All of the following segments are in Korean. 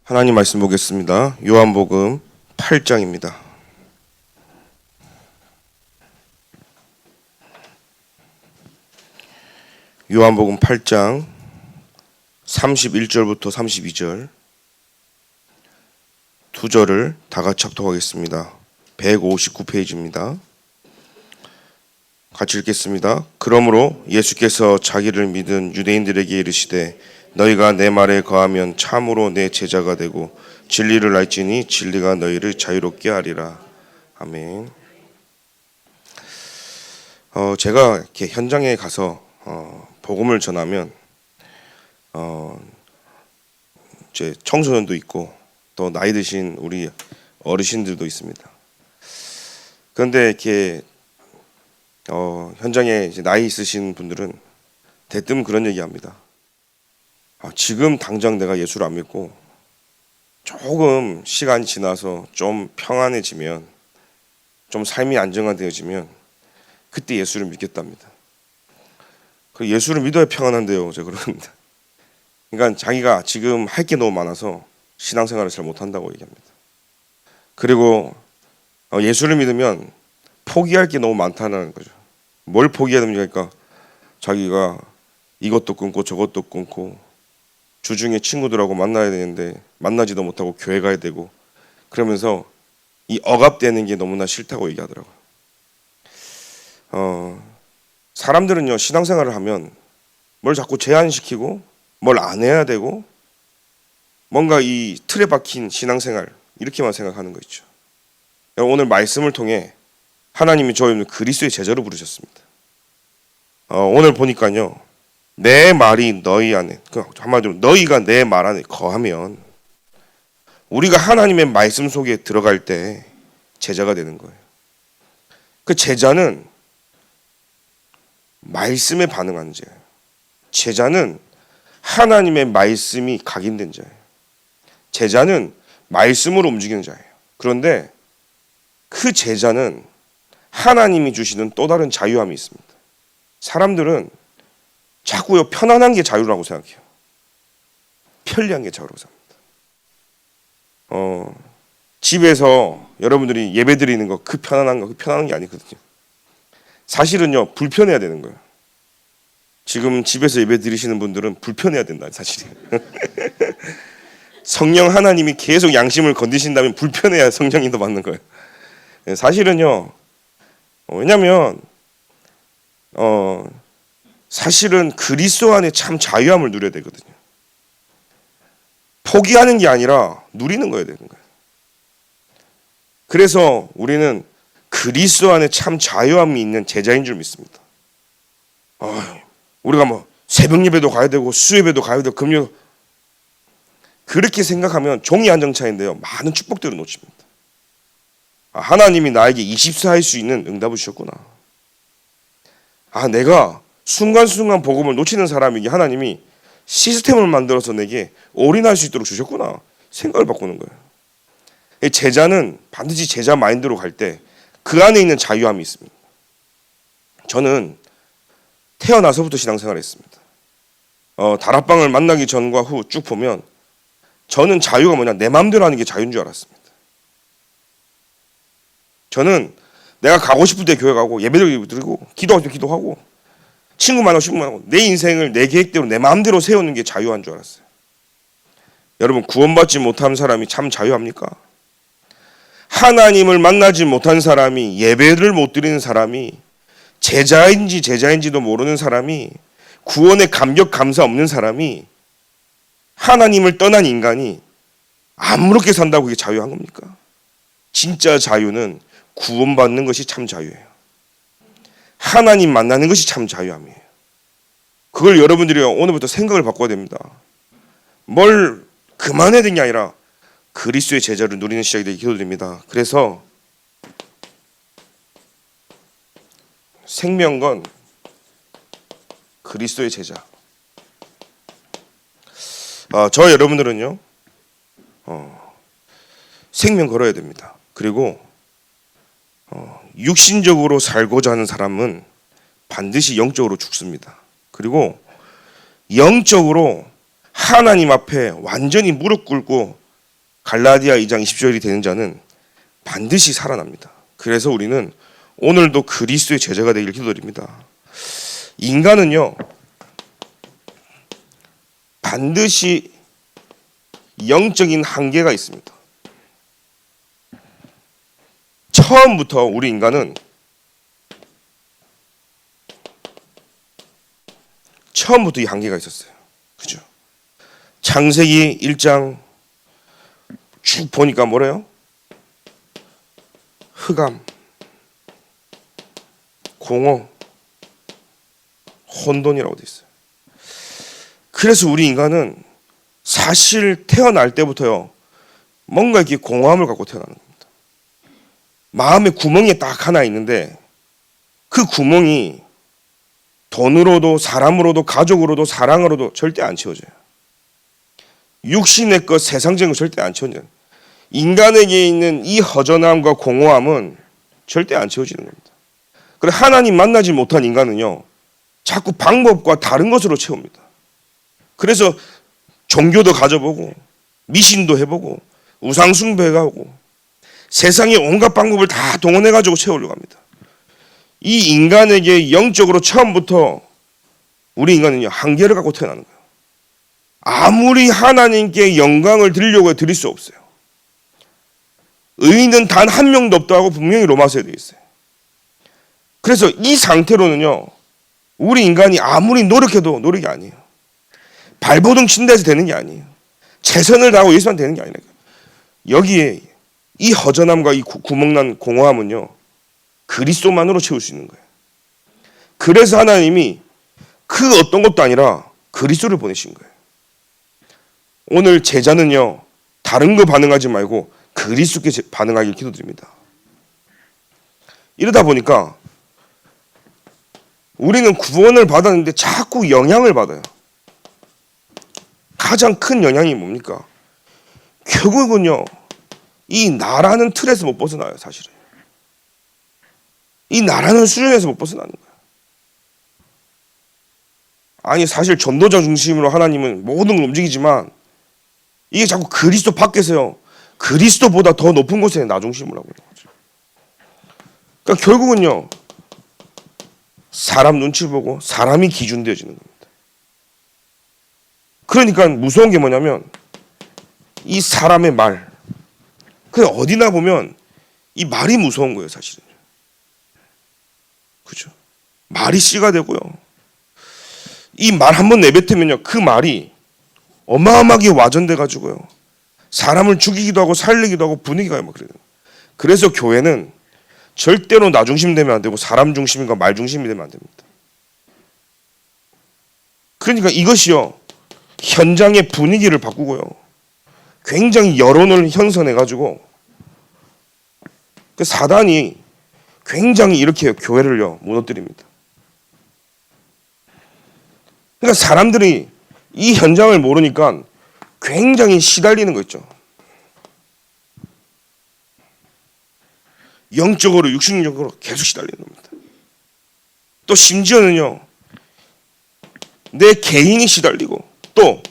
하나님 말씀 보겠습니다. 요한복음 8장입니다. 요한복음 8장 31절부터 32절 두 절을 다 같이 합독하겠습니다. 159페이지입니다. 같이 읽겠습니다. 그러므로 예수께서 자기를 믿은 유대인들에게 이르시되 너희가 내 말에 거하면 참으로 내 제자가 되고 진리를 알지니 진리가 너희를 자유롭게 하리라. 아멘. 제가 이렇게 현장에 가서 복음을 전하면 이제 청소년도 있고 또 나이 드신 우리 어르신들도 있습니다. 그런데 이렇게 현장에 이제 나이 있으신 분들은 대뜸 그런 얘기합니다. 지금 당장 내가 예수를 안 믿고 조금 시간이 지나서 좀 평안해지면, 좀 삶이 안정화되어지면 그때 예수를 믿겠답니다. 그 예수를 믿어야 평안한데요, 제가 그럽니다. 그러니까 자기가 지금 할 게 너무 많아서 신앙생활을 잘 못한다고 얘기합니다. 그리고 예수를 믿으면 포기할 게 너무 많다는 거죠. 뭘 포기해야 됩니까? 그러니까 자기가 이것도 끊고 저것도 끊고 주중에 친구들하고 만나야 되는데 만나지도 못하고 교회 가야 되고 그러면서 이 억압되는 게 너무나 싫다고 얘기하더라고요. 사람들은요, 신앙생활을 하면 뭘 자꾸 제한시키고 뭘 안 해야 되고 뭔가 이 틀에 박힌 신앙생활 이렇게만 생각하는 거 있죠. 오늘 말씀을 통해 하나님이 저희를 그리스도의 제자로 부르셨습니다. 오늘 보니까요, 내 말이 너희 안에, 한마디로 너희가 내 말 안에 거하면 우리가 하나님의 말씀 속에 들어갈 때 제자가 되는 거예요. 그 제자는 말씀에 반응하는 자예요. 제자는 하나님의 말씀이 각인된 자예요. 제자는 말씀으로 움직이는 자예요. 그런데 그 제자는 하나님이 주시는 또 다른 자유함이 있습니다. 사람들은 자꾸요, 편안한 게 자유라고 생각해요. 편리한 게 자유라고 생각합니다. 집에서 여러분들이 예배 드리는 거, 그 편안한 게 아니거든요. 사실은요, 불편해야 되는 거예요. 지금 집에서 예배 드리시는 분들은 불편해야 된다, 사실이에요. 성령 하나님이 계속 양심을 건드신다면 불편해야 성령이 더 맞는 거예요. 사실은요, 왜냐면 사실은 그리스도 안에 참 자유함을 누려야 되거든요. 포기하는 게 아니라 누리는 거야 되는 거예요. 그래서 우리는 그리스도 안에 참 자유함이 있는 제자인 줄 믿습니다. 우리가 뭐 새벽 예배도 가야 되고 수예배도 가야 되고 금요, 그렇게 생각하면 종이 한 장 차인데요, 많은 축복들을 놓칩니다. 하나님이 나에게 24할 수 있는 응답을 주셨구나. 내가 순간순간 복음을 놓치는 사람에게 하나님이 시스템을 만들어서 내게 올인할 수 있도록 주셨구나. 생각을 바꾸는 거예요. 제자는 반드시 제자 마인드로 갈 때 그 안에 있는 자유함이 있습니다. 저는 태어나서부터 신앙생활을 했습니다. 다락방을 만나기 전과 후 쭉 보면 저는 자유가 뭐냐, 내 마음대로 하는 게 자유인 줄 알았습니다. 저는 내가 가고 싶을 때 교회 가고 예배를 드리고 기도할 때 기도하고 친구 만나고 친구 만나고 내 인생을 내 계획대로 내 마음대로 세우는 게 자유한 줄 알았어요. 여러분, 구원받지 못한 사람이 참 자유합니까? 하나님을 만나지 못한 사람이, 예배를 못 드리는 사람이, 제자인지도 모르는 사람이, 구원의 감격 감사 없는 사람이, 하나님을 떠난 인간이 아무렇게 산다고 그게 자유한 겁니까? 진짜 자유는 구원받는 것이 참 자유예요. 하나님 만나는 것이 참 자유함이에요. 그걸 여러분들이 오늘부터 생각을 바꿔야 됩니다. 뭘 그만해야 되는 게 아니라 그리스도의 제자를 누리는 시작이 되기 기도드립니다. 그래서 생명건 그리스도의 제자. 저 여러분들은요, 생명 걸어야 됩니다. 그리고 육신적으로 살고자 하는 사람은 반드시 영적으로 죽습니다. 그리고 영적으로 하나님 앞에 완전히 무릎 꿇고 갈라디아 2장 20절이 되는 자는 반드시 살아납니다. 그래서 우리는 오늘도 그리스도의 제자가 되길 기도드립니다. 인간은요, 반드시 영적인 한계가 있습니다. 처음부터 우리 인간은 처음부터 이 한계가 있었어요. 그죠? 창세기 1장 쭉 보니까 뭐래요? 흑암, 공허, 혼돈이라고 돼 있어요. 그래서 우리 인간은 사실 태어날 때부터요, 뭔가 이렇게 공허함을 갖고 태어나는 겁니다. 마음에 구멍이 딱 하나 있는데 그 구멍이 돈으로도 사람으로도 가족으로도 사랑으로도 절대 안 채워져요. 육신의 것, 세상적인 것 절대 안 채워져요. 인간에게 있는 이 허전함과 공허함은 절대 안 채워지는 겁니다. 그래 하나님 만나지 못한 인간은요, 자꾸 방법과 다른 것으로 채웁니다. 그래서 종교도 가져보고 미신도 해보고 우상숭배하고 세상의 온갖 방법을 다 동원해가지고 채우려고 합니다. 이 인간에게 영적으로 처음부터 우리 인간은요, 한계를 갖고 태어나는 거예요. 아무리 하나님께 영광을 드리려고 해도 드릴 수 없어요. 의인은 단 한 명도 없다고 분명히 로마서에 되어 있어요. 그래서 이 상태로는요, 우리 인간이 아무리 노력해도 노력이 아니에요. 발버둥 친 데서 되는 게 아니에요. 최선을 다하고 예수만 되는 게 아니라요. 여기에 이 허전함과 이 구멍난 공허함은요, 그리스도만으로 채울 수 있는 거예요. 그래서 하나님이 그 어떤 것도 아니라 그리스도를 보내신 거예요. 오늘 제자는요, 다른 거 반응하지 말고 그리스도께 반응하길 기도드립니다. 이러다 보니까 우리는 구원을 받았는데 자꾸 영향을 받아요. 가장 큰 영향이 뭡니까? 결국은요, 이 나라는 틀에서 못 벗어나요. 사실은 이 나라는 수준에서 못 벗어나는 거예요. 아니 사실 전도자 중심으로 하나님은 모든 걸 움직이지만 이게 자꾸 그리스도 밖에서요, 그리스도보다 더 높은 곳에 나 중심으로 하고 있는 거죠. 그러니까 결국은요, 사람 눈치 보고 사람이 기준 되어지는 겁니다. 그러니까 무서운 게 뭐냐면 이 사람의 말, 그 어디나 보면 이 말이 무서운 거예요. 사실은. 그죠? 말이 씨가 되고요, 이 말 한번 내뱉으면요, 그 말이 어마어마하게 와전돼 가지고요, 사람을 죽이기도 하고 살리기도 하고 분위기가 막 그래요. 그래서 교회는 절대로 나 중심 되면 안 되고 사람 중심과 말 중심이 되면 안 됩니다. 그러니까 이것이요, 현장의 분위기를 바꾸고요, 굉장히 여론을 형성해 가지고 그 사단이 굉장히 이렇게 교회를요 무너뜨립니다. 그러니까 사람들이 이 현장을 모르니까 굉장히 시달리는 거 있죠. 영적으로 육신적으로 계속 시달리는 겁니다. 또 심지어는요, 내 개인이 시달리고 또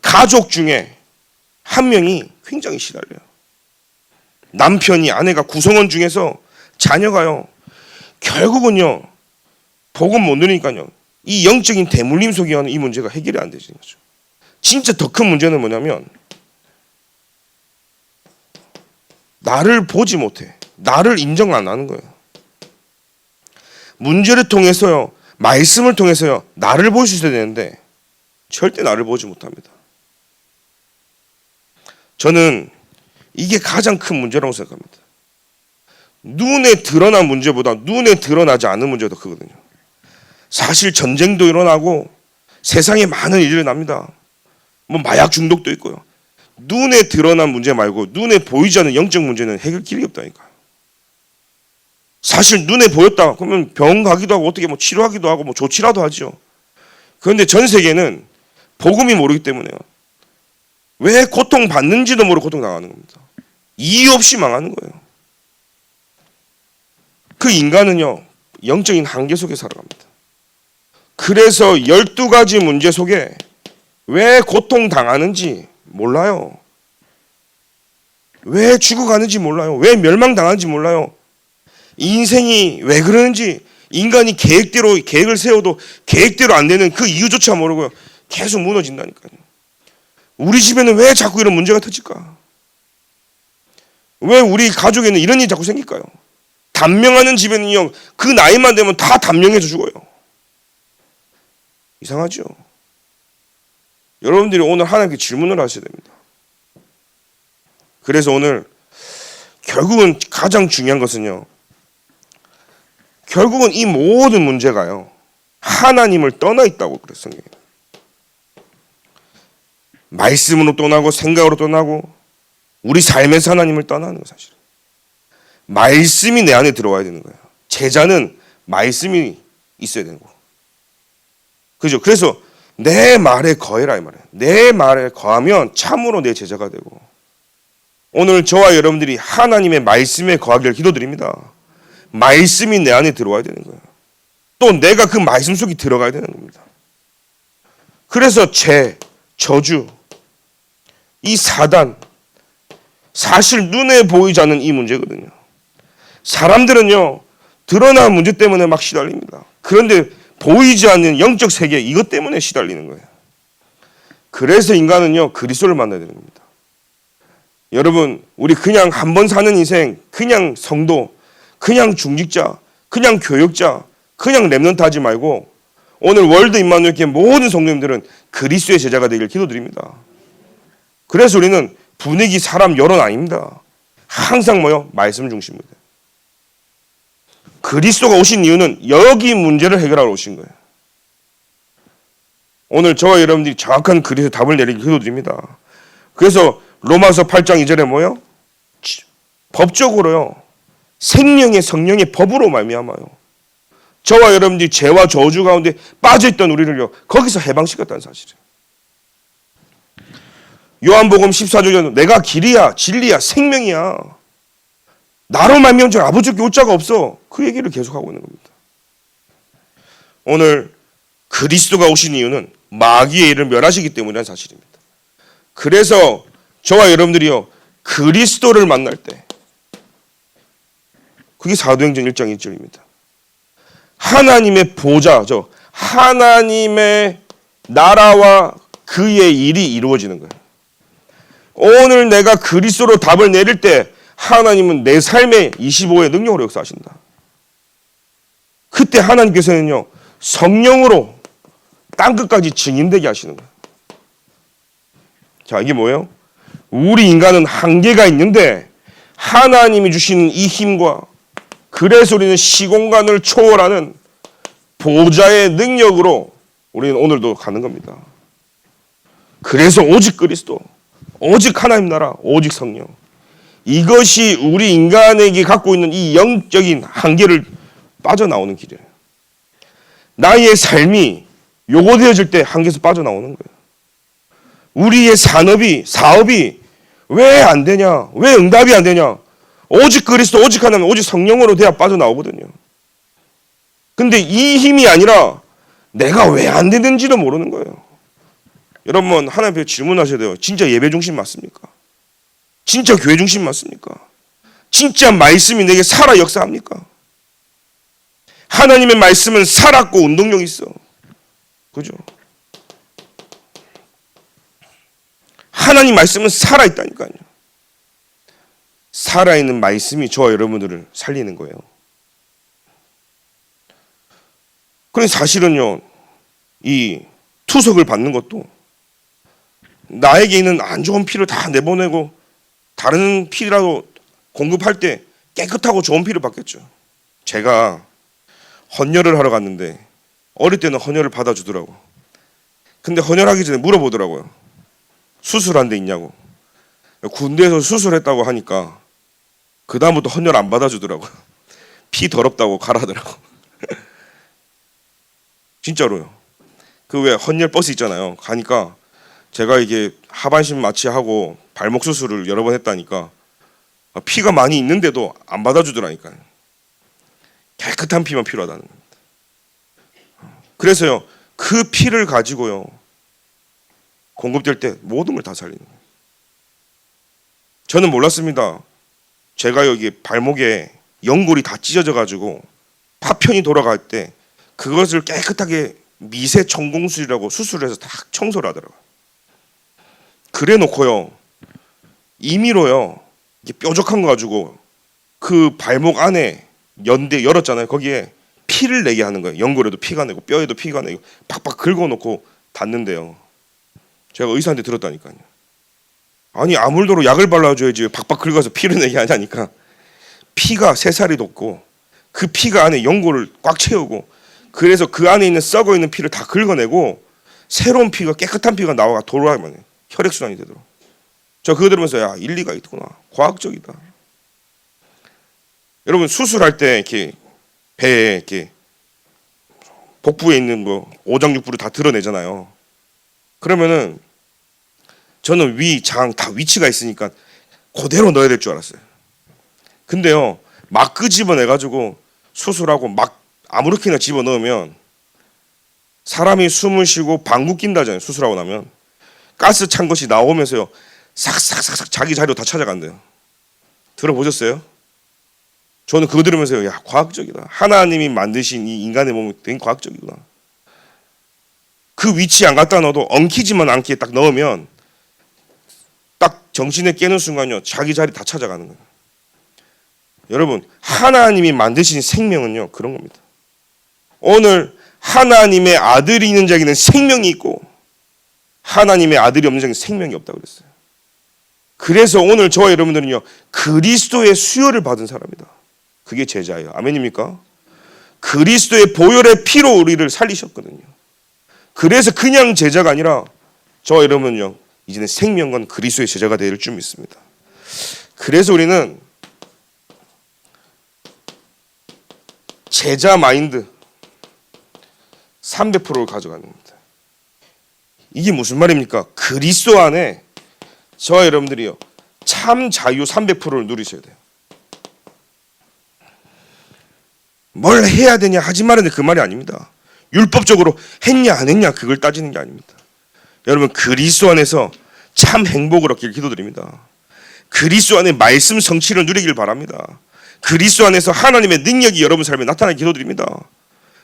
가족 중에 한 명이 굉장히 시달려요. 남편이, 아내가, 구성원 중에서 자녀가요, 결국은요 복음 못 누리니까요, 이 영적인 대물림 속에 하는 이 문제가 해결이 안 되는 거죠. 진짜 더 큰 문제는 뭐냐면 나를 보지 못해. 나를 인정 안 하는 거예요. 문제를 통해서요, 말씀을 통해서요, 나를 볼 수 있어야 되는데 절대 나를 보지 못합니다. 저는 이게 가장 큰 문제라고 생각합니다. 눈에 드러난 문제보다 눈에 드러나지 않은 문제가 더 크거든요. 사실 전쟁도 일어나고 세상에 많은 일이 일어납니다. 뭐 마약 중독도 있고요. 눈에 드러난 문제 말고 눈에 보이지 않는 영적 문제는 해결 길이 없다니까요. 사실 눈에 보였다 그러면 병원 가기도 하고 어떻게 뭐 치료하기도 하고 뭐 조치라도 하죠. 그런데 전 세계는 복음이 모르기 때문에요, 왜 고통 받는지도 모르고 고통 당하는 겁니다. 이유 없이 망하는 거예요. 그 인간은요, 영적인 한계 속에 살아갑니다. 그래서 12가지 문제 속에 왜 고통 당하는지 몰라요. 왜 죽어가는지 몰라요. 왜 멸망당하는지 몰라요. 인생이 왜 그러는지, 인간이 계획을 세워도 계획대로 안 되는 그 이유조차 모르고요. 계속 무너진다니까요. 우리 집에는 왜 자꾸 이런 문제가 터질까? 왜 우리 가족에는 이런 일이 자꾸 생길까요? 단명하는 집에는요, 그 나이만 되면 다 단명해져 죽어요. 이상하죠? 여러분들이 오늘 하나님께 질문을 하셔야 됩니다. 그래서 오늘 결국은 가장 중요한 것은요, 결국은 이 모든 문제가요, 하나님을 떠나 있다고 그랬어요, 성경에. 말씀으로 떠나고 생각으로 떠나고 우리 삶에서 하나님을 떠나는 거 사실은. 말씀이 내 안에 들어와야 되는 거예요. 제자는 말씀이 있어야 되는 거고. 그죠? 그래서 내 말에 거해라 이 말이에요. 내 말에 거하면 참으로 내 제자가 되고. 오늘 저와 여러분들이 하나님의 말씀에 거하기를 기도드립니다. 말씀이 내 안에 들어와야 되는 거예요. 또 내가 그 말씀 속에 들어가야 되는 겁니다. 그래서 저주, 이 사단, 사실 눈에 보이지 않는 이 문제거든요. 사람들은요, 드러난 문제 때문에 막 시달립니다. 그런데 보이지 않는 영적 세계, 이것 때문에 시달리는 거예요. 그래서 인간은요, 그리스도를 만나야 되는 겁니다. 여러분, 우리 그냥 한 번 사는 인생, 그냥 성도, 그냥 중직자, 그냥 교역자, 그냥 렘넌트 하지 말고 오늘 월드 임마누엘교회 모든 성도님들은 그리스도의 제자가 되길 기도드립니다. 그래서 우리는 분위기, 사람, 여론 아닙니다. 항상 뭐요? 말씀 중심입니다. 그리스도가 오신 이유는 여기 문제를 해결하러 오신 거예요. 오늘 저와 여러분들이 정확한 그리스도 답을 내리길 기도드립니다. 그래서 로마서 8장 2절에 뭐요? 법적으로요, 생명의 성령의 법으로 말미암아요, 저와 여러분들이 죄와 저주 가운데 빠져있던 우리를요, 거기서 해방시켰다는 사실이에요. 요한복음 14절, 내가 길이야 진리야 생명이야, 나로 말미암은 줄 아버지께 올 자가 없어, 그 얘기를 계속하고 있는 겁니다. 오늘 그리스도가 오신 이유는 마귀의 일을 멸하시기 때문이라는 사실입니다. 그래서 저와 여러분들이요, 그리스도를 만날 때, 그게 사도행전 1장 1절입니다. 하나님의 보좌죠. 하나님의 나라와 그의 일이 이루어지는 거예요. 오늘 내가 그리스도로 답을 내릴 때 하나님은 내 삶에 25의 능력으로 역사하신다. 그때 하나님께서는요, 성령으로 땅끝까지 증인되게 하시는 거예요. 자, 이게 뭐예요? 우리 인간은 한계가 있는데 하나님이 주시는 이 힘과, 그래서 우리는 시공간을 초월하는 보좌의 능력으로 우리는 오늘도 가는 겁니다. 그래서 오직 그리스도, 오직 하나님 나라, 오직 성령, 이것이 우리 인간에게 갖고 있는 이 영적인 한계를 빠져나오는 길이에요. 나의 삶이 요구되어질 때 한계에서 빠져나오는 거예요. 우리의 사업이 왜 안 되냐, 왜 응답이 안 되냐, 오직 그리스도, 오직 하나님, 오직 성령으로 돼야 빠져나오거든요. 근데 이 힘이 아니라 내가 왜 안 되는지를 모르는 거예요. 여러분, 하나님 앞에 질문하셔야 돼요. 진짜 예배 중심 맞습니까? 진짜 교회 중심 맞습니까? 진짜 말씀이 내게 살아 역사합니까? 하나님의 말씀은 살았고 운동력이 있어. 그죠? 하나님 말씀은 살아있다니까요. 살아있는 말씀이 저와 여러분들을 살리는 거예요. 그런데 사실은요, 이 투석을 받는 것도 나에게 있는 안 좋은 피를 다 내보내고 다른 피라도 공급할 때 깨끗하고 좋은 피를 받겠죠. 제가 헌혈을 하러 갔는데 어릴 때는 헌혈을 받아주더라고. 근데 헌혈하기 전에 물어보더라고요. 수술한 데 있냐고. 군대에서 수술했다고 하니까 그 다음부터 헌혈 안 받아주더라고요. 피 더럽다고 가라하더라고. 진짜로요. 그 왜 헌혈 버스 있잖아요. 가니까 제가 이게 하반신 마취하고 발목 수술을 여러 번 했다니까 피가 많이 있는데도 안 받아주더라니까요. 깨끗한 피만 필요하다는 겁니다. 그래서요, 그 피를 가지고요, 공급될 때 모든 걸 다 살리는 거예요. 저는 몰랐습니다. 제가 여기 발목에 연골이 다 찢어져 가지고 파편이 돌아갈 때 그것을 깨끗하게 미세 천공술이라고 수술을 해서 다 청소를 하더라고요. 그래 놓고요, 임의로요, 이게 뾰족한 거 가지고 그 발목 안에 연대 열었잖아요. 거기에 피를 내게 하는 거예요. 연골에도 피가 내고 뼈에도 피가 내고 팍팍 긁어놓고 닿는데요. 제가 의사한테 들었다니까요. 아니 아물도록 약을 발라줘야지 왜 팍팍 긁어서 피를 내게 하냐니까. 피가 새살이 돋고 그 피가 안에 연골을 꽉 채우고 그래서 그 안에 있는 썩어 있는 피를 다 긁어내고 새로운 피가 깨끗한 피가 나와 돌아가면 혈액순환이 되도록. 저 그거 들으면서 야 일리가 있구나. 과학적이다. 여러분 수술할 때 이렇게 배에 이렇게 복부에 있는 뭐 오장육부를 다 드러내잖아요. 그러면은 저는 위, 장 다 위치가 있으니까 그대로 넣어야 될 줄 알았어요. 근데요 막 끄집어내 가지고 수술하고 막 아무렇게나 집어 넣으면 사람이 숨을 쉬고 방구 낀다잖아요. 수술하고 나면 가스 찬 것이 나오면서요 싹싹싹싹 자기 자리로 다 찾아간대요. 들어보셨어요? 저는 그거 들으면서요, 야 과학적이다. 하나님이 만드신 이 인간의 몸이 되게 과학적이구나. 그 위치에 안 갖다 넣어도 엉키지만 않게 딱 넣으면 딱 정신에 깨는 순간요 자기 자리 다 찾아가는 거예요. 여러분 하나님이 만드신 생명은요 그런 겁니다. 오늘 하나님의 아들이 있는 자에게는 생명이 있고 하나님의 아들이 없는 자에게는 생명이 없다고 그랬어요. 그래서 오늘 저와 여러분들은요 그리스도의 수혈을 받은 사람이다. 그게 제자예요. 아멘입니까? 그리스도의 보혈의 피로 우리를 살리셨거든요. 그래서 그냥 제자가 아니라 저와 여러분은요 이제는 생명건 그리스도의 제자가 될 줄 믿습니다. 그래서 우리는 제자 마인드 300%를 가져가는 겁니다. 이게 무슨 말입니까? 그리스도 안에 저와 여러분들이요 참 자유 300%를 누리셔야 돼요. 뭘 해야 되냐 하지 말았는데 그 말이 아닙니다. 율법적으로 했냐 안 했냐 그걸 따지는 게 아닙니다. 여러분 그리스도 안에서 참 행복을 얻기를 기도드립니다. 그리스도 안에 말씀 성취를 누리길 바랍니다. 그리스도 안에서 하나님의 능력이 여러분 삶에 나타나길 기도드립니다.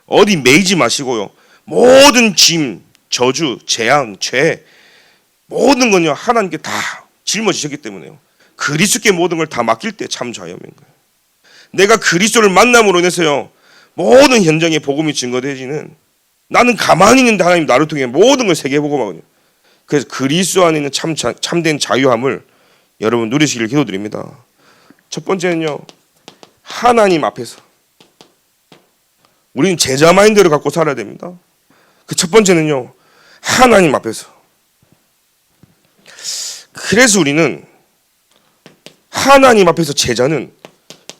어디 매이지 마시고요. 모든 짐, 저주, 재앙, 죄 모든 건요 하나님께 다 짊어지셨기 때문에요. 그리스도께 모든 걸 다 맡길 때 참 자유인 거예요. 내가 그리스도를 만남으로 인해서요 모든 현장에 복음이 증거되지는 나는 가만히 있는데 하나님 나를 통해 모든 걸 세계 복음하거든요. 그래서 그리스도 안에 있는 참된 자유함을 여러분 누리시길 기도드립니다. 첫 번째는요 하나님 앞에서 우리는 제자 마인드를 갖고 살아야 됩니다. 그 첫 번째는요 하나님 앞에서. 그래서 우리는 하나님 앞에서 제자는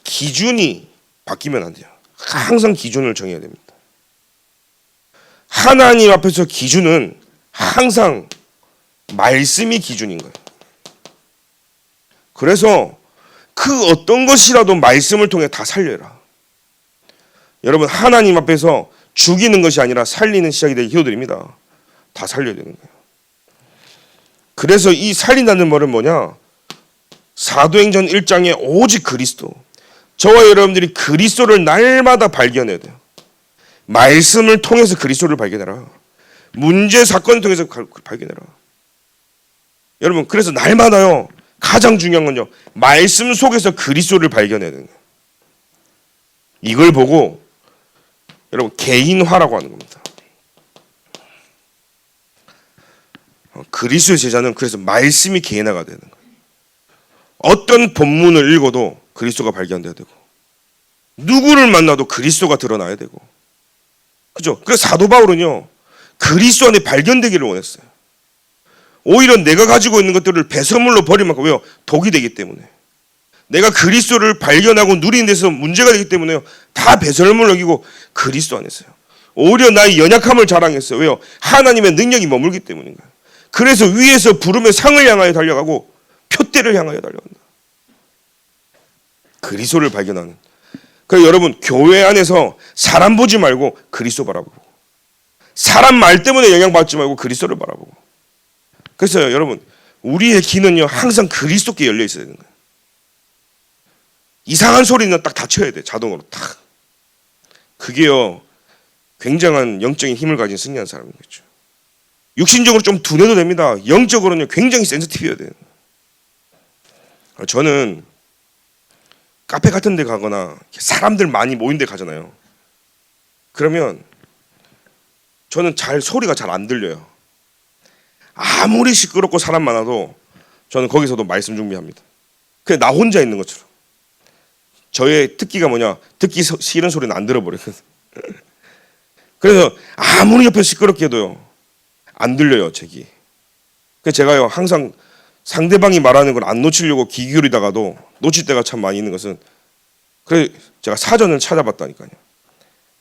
기준이 바뀌면 안 돼요. 항상 기준을 정해야 됩니다. 하나님 앞에서 기준은 항상 말씀이 기준인 거예요. 그래서 그 어떤 것이라도 말씀을 통해 다 살려라. 여러분 하나님 앞에서 죽이는 것이 아니라 살리는 시작이 되길 기도드립니다. 다 살려야 되는 거예요. 그래서 이 살린다는 말은 뭐냐? 사도행전 1장에 오직 그리스도. 저와 여러분들이 그리스도를 날마다 발견해야 돼요. 말씀을 통해서 그리스도를 발견해라. 문제 사건을 통해서 발견해라. 여러분 그래서 날마다요 가장 중요한 건요 말씀 속에서 그리스도를 발견해야 되는 거예요. 이걸 보고 여러분 개인화라고 하는 겁니다. 그리스도의 제자는 그래서 말씀이 개인화가 되는 거예요. 어떤 본문을 읽어도 그리스도가 발견돼야 되고 누구를 만나도 그리스도가 드러나야 되고 그죠? 그래서 사도 바울은요 그리스도 안에 발견되기를 원했어요. 오히려 내가 가지고 있는 것들을 배설물로 버릴 만큼 왜요? 독이 되기 때문에. 내가 그리스도를 발견하고 누리는 데서 문제가 되기 때문에요 다 배설물로 여기고 그리스도 안에서요 오히려 나의 연약함을 자랑했어요. 왜요? 하나님의 능력이 머물기 때문인가요? 그래서 위에서 부름의 상을 향하여 달려가고 표대를 향하여 달려간다. 그리스도를 발견하는. 그래서 여러분 교회 안에서 사람 보지 말고 그리스도 바라보고 사람 말 때문에 영향받지 말고 그리스도를 바라보고. 그래서 여러분 우리의 귀는요 항상 그리스도께 열려 있어야 되는 거예요. 이상한 소리는 딱 닫혀야 돼, 자동으로 탁. 그게요 굉장한 영적인 힘을 가진 승리한 사람이겠죠. 육신적으로 좀 둔해도 됩니다. 영적으로는 굉장히 센시티브해야 돼요. 저는 카페 같은 데 가거나 사람들 많이 모인 데 가잖아요. 그러면 저는 소리가 잘 안 들려요. 아무리 시끄럽고 사람 많아도 저는 거기서도 말씀 준비합니다. 그냥 나 혼자 있는 것처럼. 저의 특기가 뭐냐, 듣기 싫은 소리는 안 들어버리거든. 그래서 아무리 옆에 시끄럽게 해도요 안 들려요, 제 귀. 그래서 제가요 항상 상대방이 말하는 걸 안 놓치려고 귀 기울이다가도 놓칠 때가 참 많이 있는 것은, 그래 제가 사전을 찾아봤다니까요.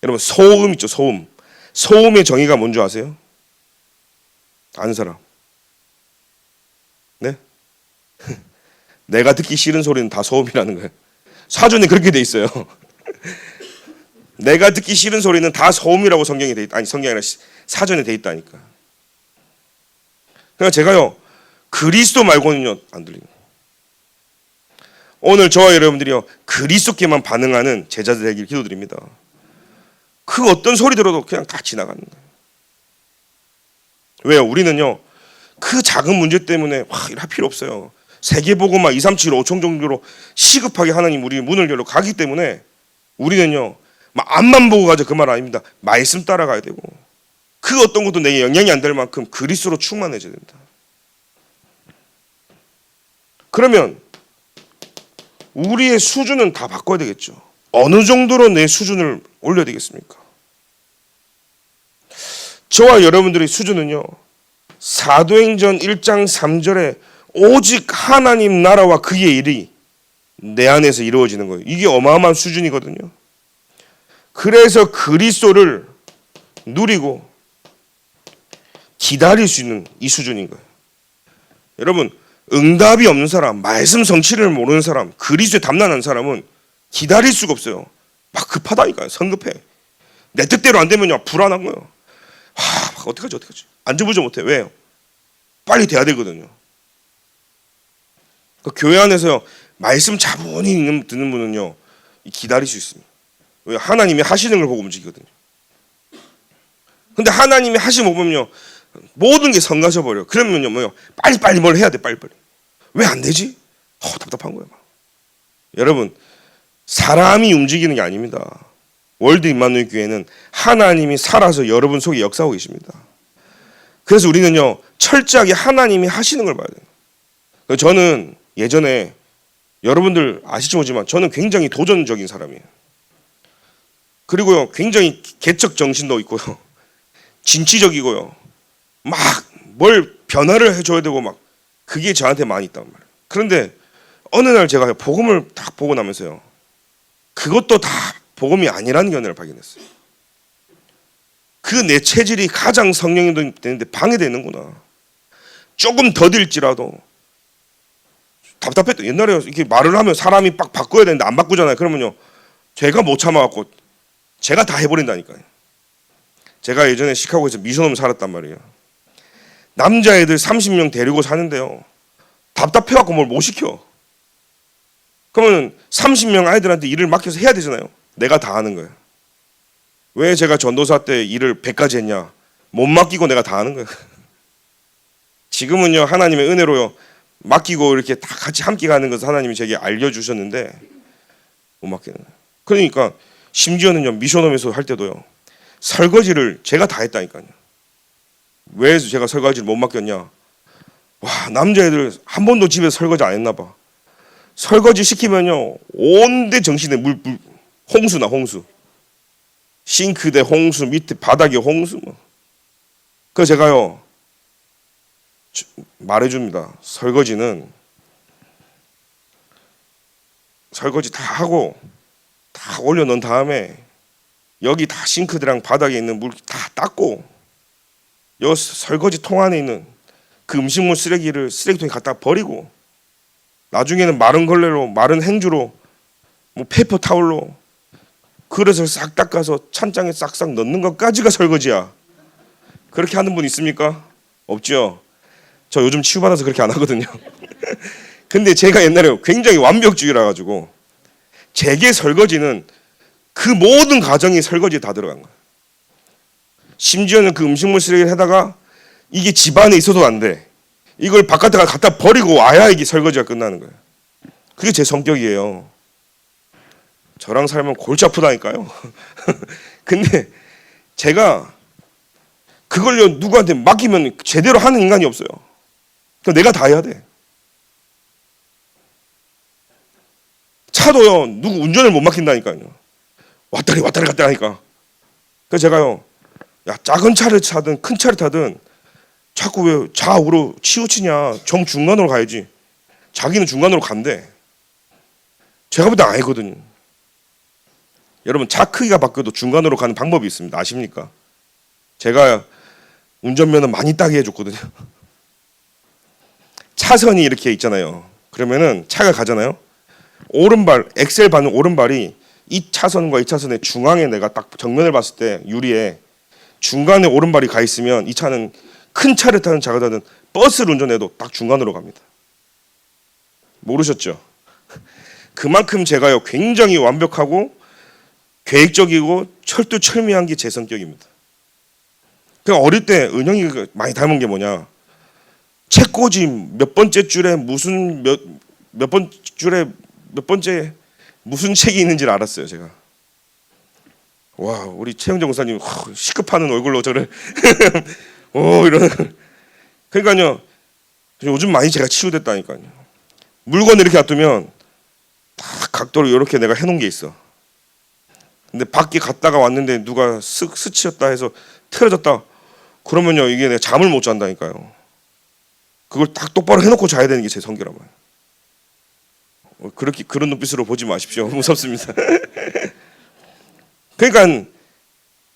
여러분, 소음 있죠, 소음. 소음의 정의가 뭔지 아세요? 아는 사람? 네? 내가 듣기 싫은 소리는 다 소음이라는 거예요. 사전에 그렇게 돼 있어요. 내가 듣기 싫은 소리는 다 소음이라고 성경에 돼 있다. 아니, 성경이 아니라 사전에 돼 있다니까. 그러니까 제가요 그리스도 말고는요 안 들립니다. 오늘 저와 여러분들이요 그리스도께만 반응하는 제자들 되길 기도드립니다. 그 어떤 소리 들어도 그냥 다 지나가는 거예요. 왜요? 우리는요 그 작은 문제 때문에 할 필요 없어요. 세계복음화 2, 3, 7, 5총 정도로 시급하게 하나님 우리 문을 열러 가기 때문에 우리는요 막 앞만 보고 가자 그 말 아닙니다. 말씀 따라가야 되고, 그 어떤 것도 내게 영향이 안 될 만큼 그리스도로 충만해져야 된다. 그러면 우리의 수준은 다 바꿔야 되겠죠. 어느 정도로 내 수준을 올려야 되겠습니까? 저와 여러분들의 수준은요 사도행전 1장 3절에 오직 하나님 나라와 그의 일이 내 안에서 이루어지는 거예요. 이게 어마어마한 수준이거든요. 그래서 그리스도를 누리고 기다릴 수 있는 이 수준인 거예요. 여러분, 응답이 없는 사람, 말씀 성취를 모르는 사람, 그리스도에 담난한 사람은 기다릴 수가 없어요. 막 급하다니까요. 성급해. 내 뜻대로 안 되면요 불안한 거예요. 어떡하지? 안절부절 못해. 왜요? 빨리 돼야 되거든요. 그 교회 안에서 말씀 차분히 듣는 분은요 기다릴 수 있습니다. 왜? 하나님이 하시는 걸 보고 움직이거든요. 근데 하나님이 하시는 거 보면요 모든 게 성가셔 버려. 그러면요 뭐요? 빨리 뭘 해야 돼. 빨리. 왜 안 되지? 답답한 거예요. 막. 여러분, 사람이 움직이는 게 아닙니다. 월드 임마누엘 교회는 하나님이 살아서 여러분 속에 역사하고 계십니다. 그래서 우리는요 철저하게 하나님이 하시는 걸 봐야 돼요. 저는 예전에 여러분들 아실지 모르지만 저는 굉장히 도전적인 사람이에요. 그리고요 굉장히 개척 정신도 있고요 진취적이고요 막 뭘 변화를 해줘야 되고 막 그게 저한테 많이 있단 말이에요. 그런데 어느 날 제가 복음을 딱 보고 나면서요 그것도 다 복음이 아니라는 견해를 발견했어요. 그 내 체질이 가장 성령이 되는데 방해되는구나. 조금 더딜지라도 답답했다. 옛날에 이렇게 말을 하면 사람이 빡 바꿔야 되는데 안 바꾸잖아요. 그러면요 제가 못 참아갖고 제가 다 해버린다니까요. 제가 예전에 시카고에서 미션홈 살았단 말이에요. 남자애들 30명 데리고 사는데요 답답해갖고 뭘 못 시켜. 그러면 30명 아이들한테 일을 맡겨서 해야 되잖아요. 내가 다 하는 거예요. 왜 제가 전도사 때 일을 100가지 했냐? 못 맡기고 내가 다 하는 거예요. 지금은요 하나님의 은혜로요 맡기고 이렇게 다 같이 함께 가는 것을 하나님이 제게 알려주셨는데 못 맡기는 거예요. 그러니까 심지어는요 미션홈에서 할 때도요 설거지를 제가 다 했다니까요. 왜 제가 설거지를 못 맡겼냐? 와, 남자애들 한 번도 집에서 설거지 안 했나 봐. 설거지 시키면요 온데 정신에 물 홍수나 홍수. 싱크대 홍수, 밑에 바닥에 홍수 뭐. 그래서 제가요 말해줍니다. 설거지 다 하고 다 올려놓은 다음에 여기 다 싱크대랑 바닥에 있는 물 다 닦고 여 설거지 통 안에 있는 그 음식물 쓰레기를 쓰레기통에 갖다 버리고 나중에는 마른 걸레로 마른 행주로 뭐 페이퍼 타올로 그릇을 싹 닦아서 찬장에 싹싹 넣는 것까지가 설거지야. 그렇게 하는 분 있습니까? 없죠. 저 요즘 치유받아서 그렇게 안 하거든요. 근데 제가 옛날에 굉장히 완벽주의라 가지고 제게 설거지는 그 모든 가정이 설거지에 다 들어간 거예요. 심지어는 그 음식물 쓰레기를 해다가 이게 집안에 있어도 안 돼. 이걸 바깥에 갖다 버리고 와야 이게 설거지가 끝나는 거예요. 그게 제 성격이에요. 저랑 살면 골치 아프다니까요. 근데 제가 그걸요 누구한테 맡기면 제대로 하는 인간이 없어요. 그러니까 내가 다 해야 돼. 차도요 누구 운전을 못 맡긴다니까요. 왔다리 갔다 하니까. 그래서 제가요 야 작은 차를 타든 큰 차를 타든 자꾸 왜 좌우로 치우치냐. 정중간으로 가야지. 자기는 중간으로 간대. 제가 볼 때 아니거든요. 여러분 차 크기가 바뀌어도 중간으로 가는 방법이 있습니다. 아십니까? 제가 운전면허 많이 따게 해줬거든요. 차선이 이렇게 있잖아요. 그러면은 차가 가잖아요. 오른발 엑셀 밟는 오른발이 이 차선과 이 차선의 중앙에 내가 딱 정면을 봤을 때 유리에 중간에 오른발이 가 있으면 이 차는 큰 차를 타든 작은 타든 버스를 운전해도 딱 중간으로 갑니다. 모르셨죠? 그만큼 제가요 굉장히 완벽하고 계획적이고 철두철미한 게 제 성격입니다. 그 어릴 때 은영이가 많이 닮은 게 뭐냐? 책꽂이 몇 번째 줄에 무슨 몇 번 줄에 몇 번째 무슨 책이 있는지를 알았어요, 제가. 와, 우리 최영정 목사님 시급하는 얼굴로 저를 이러는. 그러니까요, 요즘 많이 제가 치유됐다니까요. 물건을 이렇게 놔두면 딱 각도로 이렇게 내가 해놓은 게 있어. 근데 밖에 갔다가 왔는데 누가 쓱 스치었다 해서 틀어졌다. 그러면요 이게 내가 잠을 못 잔다니까요. 그걸 딱 똑바로 해놓고 자야 되는 게 제 성격란 말이에요. 그렇게 그런 눈빛으로 보지 마십시오. 무섭습니다. 그러니까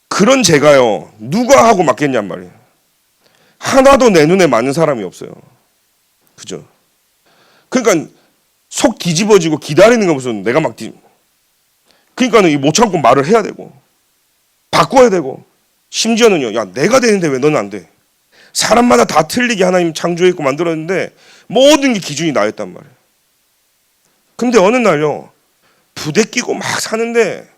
그런 제가요 누가 하고 맞겠냔 말이에요. 하나도 내 눈에 맞는 사람이 없어요. 그죠? 그러니까 속 뒤집어지고 기다리는 거 무슨 내가 막 그러니까는 못 참고 말을 해야 되고 바꿔야 되고 심지어는요 야 내가 되는데 왜 너는 안 돼? 사람마다 다 틀리게 하나님 창조했고 만들었는데 모든 게 기준이 나였단 말이에요. 근데 어느 날요 부대끼고 막 사는데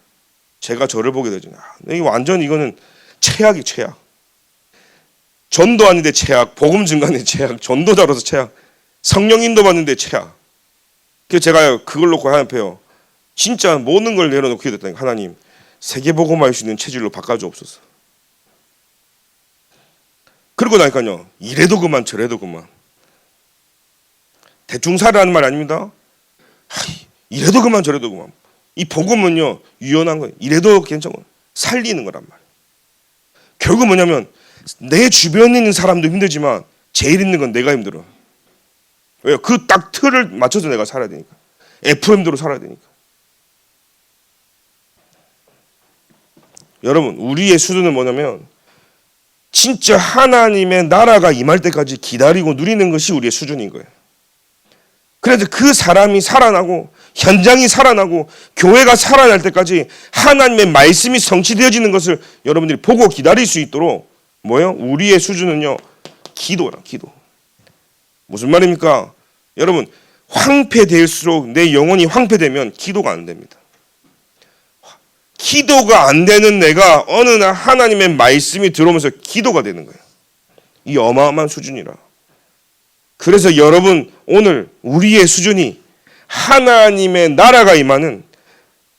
제가 저를 보게 되죠. 이 완전 이거는 최악이 최악. 전도 아닌데 최악, 복음 증가인데 최악, 전도자로서 최악, 성령 인도 받는데 최악. 그래서 제가 그걸 놓고 하나님께요 진짜 모든 걸 내려놓게 됐다니까. 하나님 세계복음화할 수 있는 체질로 바꿔주옵소서. 그러고 나니까요 이래도 그만 저래도 그만. 대충 살라는 말 아닙니다. 이래도 그만 저래도 그만. 이 복음은요 유연한 거예요. 이래도 괜찮고 살리는 거란 말이에요. 결국 뭐냐면 내 주변에 있는 사람도 힘들지만 제일 힘든 건 내가 힘들어. 왜요? 그 딱 틀을 맞춰서 내가 살아야 되니까. FM대로 살아야 되니까. 여러분 우리의 수준은 뭐냐면 진짜 하나님의 나라가 임할 때까지 기다리고 누리는 것이 우리의 수준인 거예요. 그래서 그 사람이 살아나고 현장이 살아나고 교회가 살아날 때까지 하나님의 말씀이 성취되어지는 것을 여러분들이 보고 기다릴 수 있도록 뭐예요? 우리의 수준은요 기도라. 기도. 무슨 말입니까? 여러분 황폐될수록 내 영혼이 황폐되면 기도가 안 됩니다. 기도가 안 되는 내가 어느 날 하나님의 말씀이 들어오면서 기도가 되는 거예요. 이 어마어마한 수준이라. 그래서 여러분 오늘 우리의 수준이 하나님의 나라가 임하는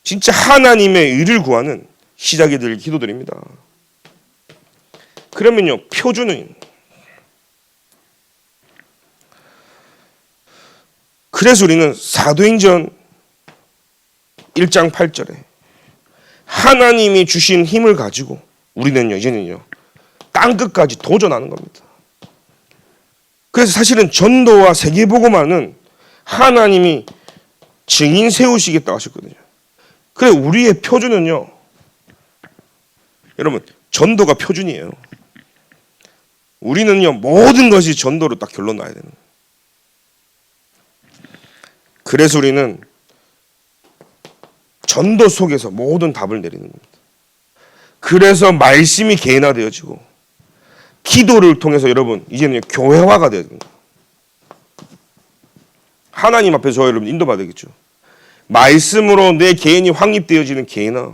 진짜 하나님의 의를 구하는 시작이 될 기도드립니다. 그러면요 표준은 그래서 우리는 사도행전 1장 8절에 하나님이 주신 힘을 가지고 우리는요 이제는요 땅끝까지 도전하는 겁니다. 그래서 사실은 전도와 세계복음화는 하나님이 증인 세우시겠다고 하셨거든요. 그래 우리의 표준은요 여러분 전도가 표준이에요. 우리는요 모든 것이 전도로 딱 결론 나야 되는 거예요. 그래서 우리는 전도 속에서 모든 답을 내리는 겁니다. 그래서 말씀이 개인화되어지고 기도를 통해서 여러분 이제는 교회화가 되는 거예요. 하나님 앞에서 여러분 인도받아야겠죠. 말씀으로 내 개인이 확립되어지는 개인화,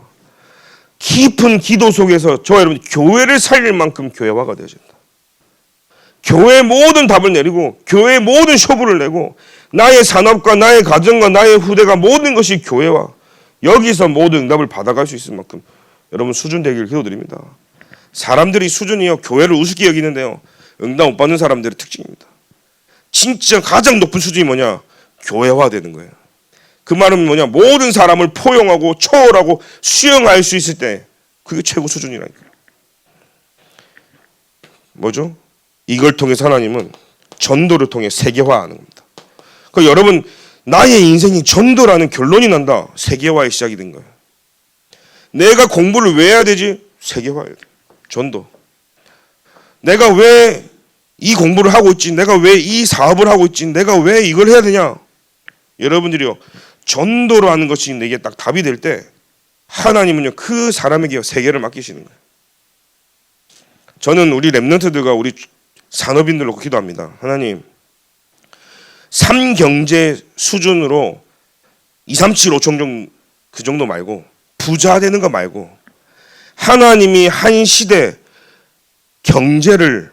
깊은 기도 속에서 저 여러분 교회를 살릴 만큼 교회화가 되어진다. 교회의 모든 답을 내리고 교회의 모든 쇼부를 내고 나의 산업과 나의 가정과 나의 후대가 모든 것이 교회화, 여기서 모든 응답을 받아갈 수 있을 만큼 여러분 수준 되기를 기도드립니다. 사람들이 수준이요 교회를 우습게 여기는데요, 응답 못 받는 사람들의 특징입니다. 진짜 가장 높은 수준이 뭐냐? 교회화되는 거예요. 그 말은 뭐냐? 모든 사람을 포용하고 초월하고 수용할 수 있을 때 그게 최고 수준이라니까요. 뭐죠? 이걸 통해서 하나님은 전도를 통해 세계화하는 겁니다. 그러니까 여러분 나의 인생이 전도라는 결론이 난다. 세계화의 시작이 된 거예요. 내가 공부를 왜 해야 되지? 세계화해야 돼. 전도. 내가 왜 이 공부를 하고 있지? 내가 왜 이 사업을 하고 있지? 내가 왜 이걸 해야 되냐? 여러분들이요, 전도라는 것이 내게 딱 답이 될 때 하나님은요 그 사람에게 세계를 맡기시는 거예요. 저는 우리 랩런트들과 우리 산업인들로 기도합니다. 하나님, 3경제 수준으로 2, 3, 7, 5천 그 정도 말고 부자 되는 거 말고 하나님이 한 시대 경제를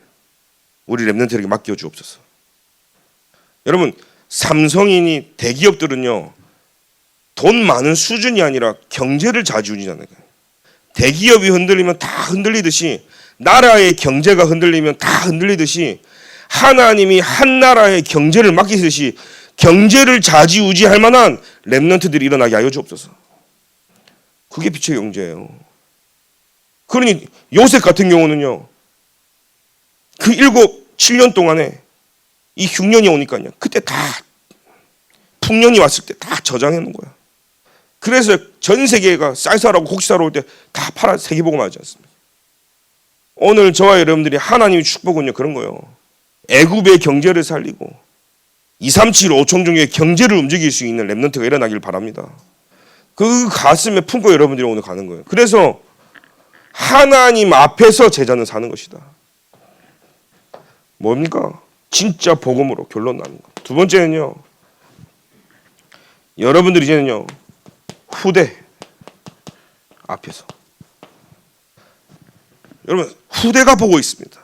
우리 랩런트에게 맡겨 주옵소서. 여러분 삼성이니 대기업들은요 돈 많은 수준이 아니라 경제를 좌지우지하는 거예요. 대기업이 흔들리면 다 흔들리듯이 나라의 경제가 흔들리면 다 흔들리듯이 하나님이 한 나라의 경제를 맡기듯이 경제를 좌지우지할 만한 랩런트들이 일어나게 하여 주옵소서. 그게 빛의 경제예요. 그러니 요셉 같은 경우는요 그 7년 동안에 이 흉년이 오니까요 그때 다 풍년이 왔을 때 다 저장해 놓은 거야. 그래서 전 세계가 쌀쌀하고 곡식 사러 올 때 다 팔아 세계복음 하지 않습니까? 오늘 저와 여러분들이 하나님의 축복은요 그런 거예요. 애굽의 경제를 살리고 2, 3, 7, 5천 종의 경제를 움직일 수 있는 랩런트가 일어나길 바랍니다. 그 가슴에 품고 여러분들이 오늘 가는 거예요. 그래서 하나님 앞에서 제자는 사는 것이다. 뭡니까? 진짜 복음으로 결론 나는 거. 두 번째는요, 여러분들이 이제는요 후대 앞에서 여러분 후대가 보고 있습니다.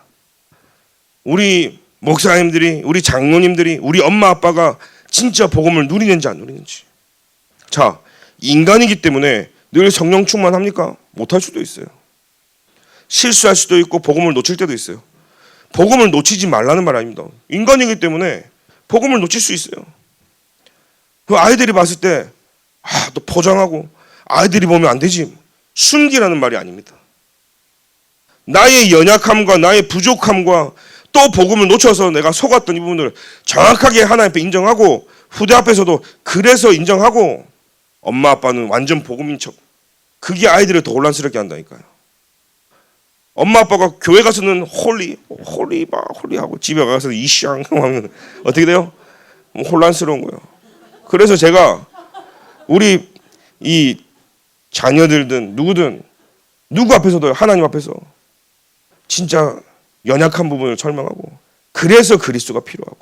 우리 목사님들이, 우리 장로님들이, 우리 엄마 아빠가 진짜 복음을 누리는지 안 누리는지. 자, 인간이기 때문에 늘 성령 충만합니까? 못할 수도 있어요. 실수할 수도 있고 복음을 놓칠 때도 있어요. 복음을 놓치지 말라는 말 아닙니다. 인간이기 때문에 복음을 놓칠 수 있어요. 그 아이들이 봤을 때 또 포장하고 아이들이 보면 안 되지, 숨기라는 말이 아닙니다. 나의 연약함과 나의 부족함과 또 복음을 놓쳐서 내가 속았던 이 부분을 정확하게 하나님 앞에 인정하고 후대 앞에서도 그래서 인정하고 엄마 아빠는 완전 복음인 척, 그게 아이들을 더 혼란스럽게 한다니까요. 엄마 아빠가 교회 가서는 홀리하고 집에 가서 이샹 하면 어떻게 돼요? 혼란스러운 거예요. 그래서 제가 우리 이 자녀들든 누구든 누구 앞에서도 하나님 앞에서 진짜 연약한 부분을 설명하고, 그래서 그리스도가 필요하고,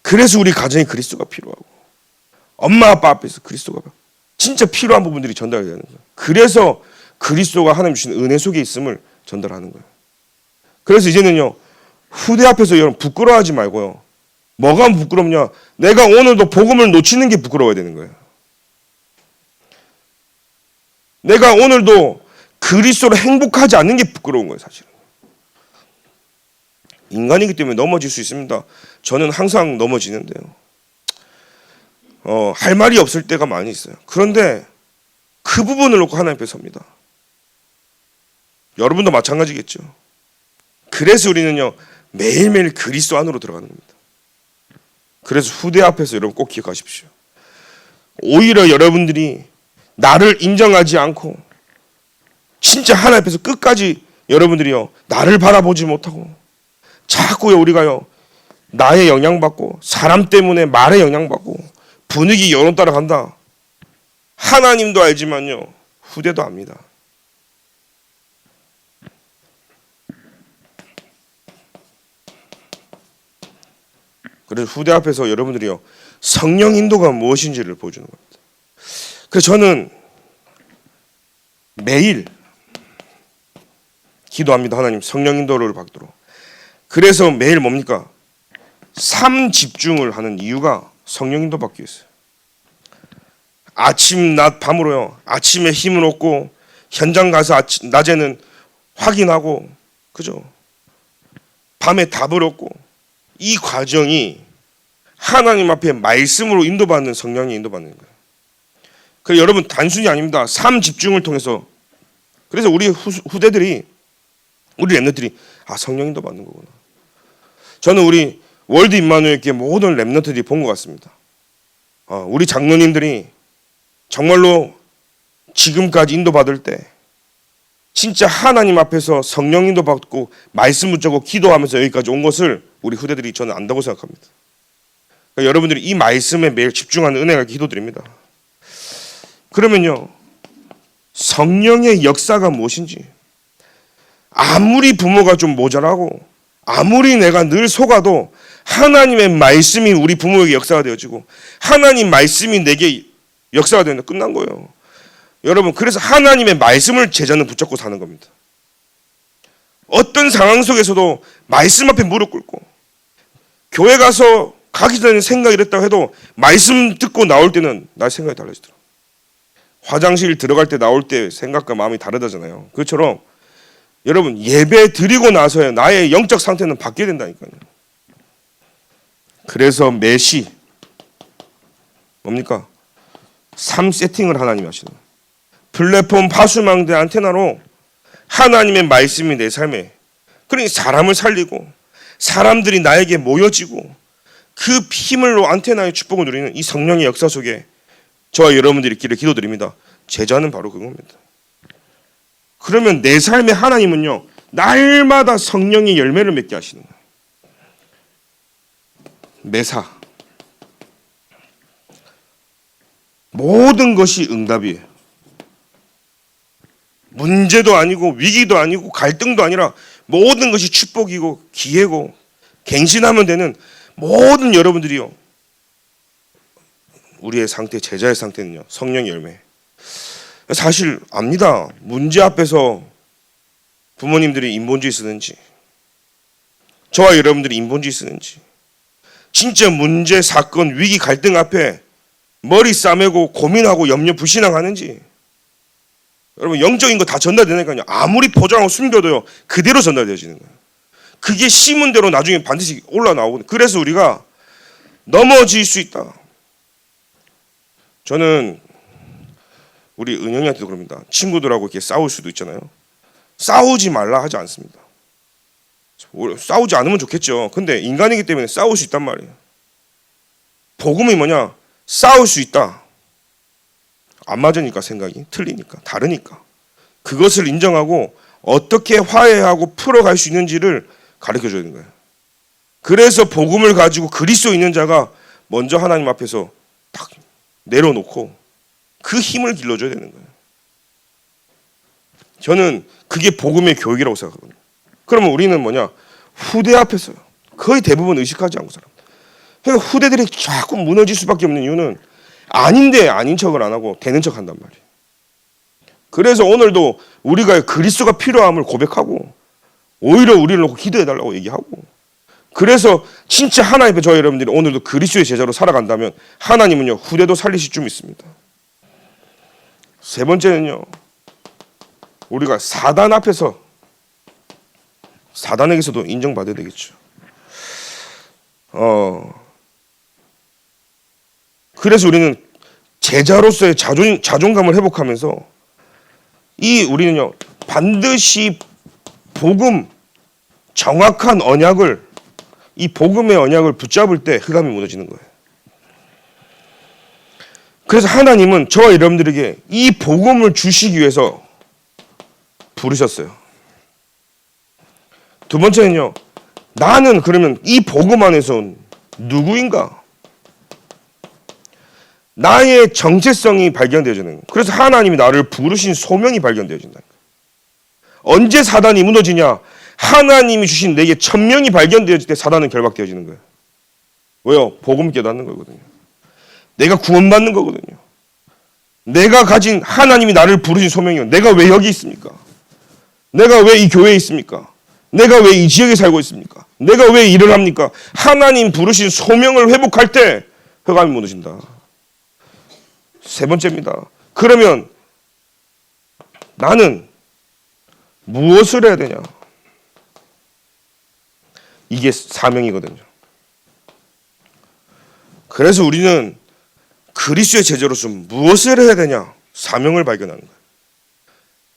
그래서 우리 가정에 그리스도가 필요하고, 엄마 아빠 앞에서 그리스도가 진짜 필요한 부분들이 전달이 되는 거예요. 그래서 그리스도가 하나님 주신 은혜 속에 있음을 전달하는 거예요. 그래서 이제는요 후대 앞에서 여러분 부끄러워하지 말고요. 뭐가 부끄럽냐? 내가 오늘도 복음을 놓치는 게 부끄러워야 되는 거예요. 내가 오늘도 그리스도로 행복하지 않는 게 부끄러운 거예요. 사실은 인간이기 때문에 넘어질 수 있습니다. 저는 항상 넘어지는데요, 할 말이 없을 때가 많이 있어요. 그런데 그 부분을 놓고 하나님 앞에 섭니다. 여러분도 마찬가지겠죠. 그래서 우리는요 매일매일 그리스도 안으로 들어가는 겁니다. 그래서 후대 앞에서 여러분 꼭 기억하십시오. 오히려 여러분들이 나를 인정하지 않고 진짜 하나님 앞에서 끝까지 여러분들이요 나를 바라보지 못하고 자꾸요 우리가요 나의 영향받고 사람 때문에 말에 영향받고 분위기 여론 따라간다. 하나님도 알지만요 후대도 압니다. 그래서 후대 앞에서 여러분들이요 성령 인도가 무엇인지를 보여주는 겁니다. 그래서 저는 매일 기도합니다. 하나님 성령 인도를 받도록. 그래서 매일 뭡니까? 삶 집중을 하는 이유가 성령 인도 받기 위해서요. 아침 낮 밤으로요. 아침에 힘을 얻고 현장 가서 낮에는 확인하고 그죠? 밤에 답을 얻고 이 과정이 하나님 앞에 말씀으로 인도받는 성령이 인도받는 거예요. 그 여러분 단순히 아닙니다. 삶 집중을 통해서 그래서 우리 후대들이 우리 렘넌트들이 성령 인도받는 거구나. 저는 우리 월드 임마누엘 교회 모든 렘넌트들이 본 것 같습니다. 우리 장로님들이 정말로 지금까지 인도받을 때 진짜 하나님 앞에서 성령 인도받고 말씀 붙잡고 기도하면서 여기까지 온 것을 우리 후대들이 저는 안다고 생각합니다. 그러니까 여러분들이 이 말씀에 매일 집중하는 은혜가 기도드립니다. 그러면요 성령의 역사가 무엇인지 아무리 부모가 좀 모자라고 아무리 내가 늘 속아도 하나님의 말씀이 우리 부모에게 역사가 되어지고 하나님 말씀이 내게 역사가 되면 끝난 거예요. 여러분 그래서 하나님의 말씀을 제자는 붙잡고 사는 겁니다. 어떤 상황 속에서도 말씀 앞에 무릎 꿇고 교회 가서 가기 전에 생각이 이랬다고 해도 말씀 듣고 나올 때는 날 생각이 달라지더라고요. 화장실 들어갈 때 나올 때 생각과 마음이 다르다잖아요. 그것처럼 여러분 예배 드리고 나서야 나의 영적 상태는 바뀌어야 된다니까요. 그래서 매시 뭡니까? 삶 세팅을 하나님이 하시는 거예요. 플랫폼 파수망대 안테나로 하나님의 말씀이 내 삶에 그러니 사람을 살리고 사람들이 나에게 모여지고 그 힘을로 안테나의 축복을 누리는 이 성령의 역사 속에 저와 여러분들이 있기를 기도드립니다. 제자는 바로 그겁니다. 그러면 내 삶의 하나님은요 날마다 성령의 열매를 맺게 하시는 거예요. 매사 모든 것이 응답이에요. 문제도 아니고 위기도 아니고 갈등도 아니라 모든 것이 축복이고 기회고 갱신하면 되는 모든 여러분들이요 우리의 상태 제자의 상태는요 성령의 열매. 사실 압니다. 문제 앞에서 부모님들이 인본주의 쓰는지 저와 여러분들이 인본주의 쓰는지 진짜 문제 사건 위기 갈등 앞에 머리 싸매고 고민하고 염려 불신앙하는지 여러분 영적인 거 다 전달되니까요 아무리 포장하고 숨겨도요 그대로 전달되어지는 거예요. 그게 심은 대로 나중에 반드시 올라나오고 그래서 우리가 넘어질 수 있다. 저는 우리 은영이한테도 그럽니다. 친구들하고 이렇게 싸울 수도 있잖아요. 싸우지 말라 하지 않습니다. 싸우지 않으면 좋겠죠. 근데 인간이기 때문에 싸울 수 있단 말이에요. 복음이 뭐냐? 싸울 수 있다. 안 맞으니까 생각이 틀리니까 다르니까 그것을 인정하고 어떻게 화해하고 풀어갈 수 있는지를 가르쳐줘야 되는 거예요. 그래서 복음을 가지고 그리스도 있는 자가 먼저 하나님 앞에서 딱 내려놓고 그 힘을 길러줘야 되는 거예요. 저는 그게 복음의 교육이라고 생각하거든요. 그러면 우리는 뭐냐? 후대 앞에서 거의 대부분 의식하지 않고 살아요. 그러니까 후대들이 자꾸 무너질 수밖에 없는 이유는 아닌데 아닌 척을 안 하고 되는 척 한단 말이에요. 그래서 오늘도 우리가 그리스도가 필요함을 고백하고 오히려 우리를 놓고 기도해달라고 얘기하고 그래서 진짜 하나님 앞에 저희 여러분들이 오늘도 그리스도의 제자로 살아간다면 하나님은요 후대도 살리실 줄 믿습니다. 세 번째는요 우리가 사단 앞에서 사단에게서도 인정받아야 되겠죠. 그래서 우리는 제자로서의 자존감을 회복하면서 우리는요 반드시 복음 정확한 언약을 이 복음의 언약을 붙잡을 때 흑암이 무너지는 거예요. 그래서 하나님은 저와 여러분들에게 이 복음을 주시기 위해서 부르셨어요. 두 번째는요 나는 그러면 이 복음 안에서 누구인가? 나의 정체성이 발견되어지는 거예요. 그래서 하나님이 나를 부르신 소명이 발견되어진다. 언제 사단이 무너지냐? 하나님이 주신 내게 천명이 발견되어질 때 사단은 결박되어지는 거예요. 왜요? 복음 깨닫는 거거든요. 내가 구원받는 거거든요. 내가 가진 하나님이 나를 부르신 소명이요. 내가 왜 여기 있습니까? 내가 왜 이 교회에 있습니까? 내가 왜 이 지역에 살고 있습니까? 내가 왜 일을 합니까? 하나님 부르신 소명을 회복할 때 흑암이 무너진다. 세 번째입니다. 그러면 나는 무엇을 해야 되냐? 이게 사명이거든요. 그래서 우리는 그리스도의 제자로서 무엇을 해야 되냐? 사명을 발견하는 거예요.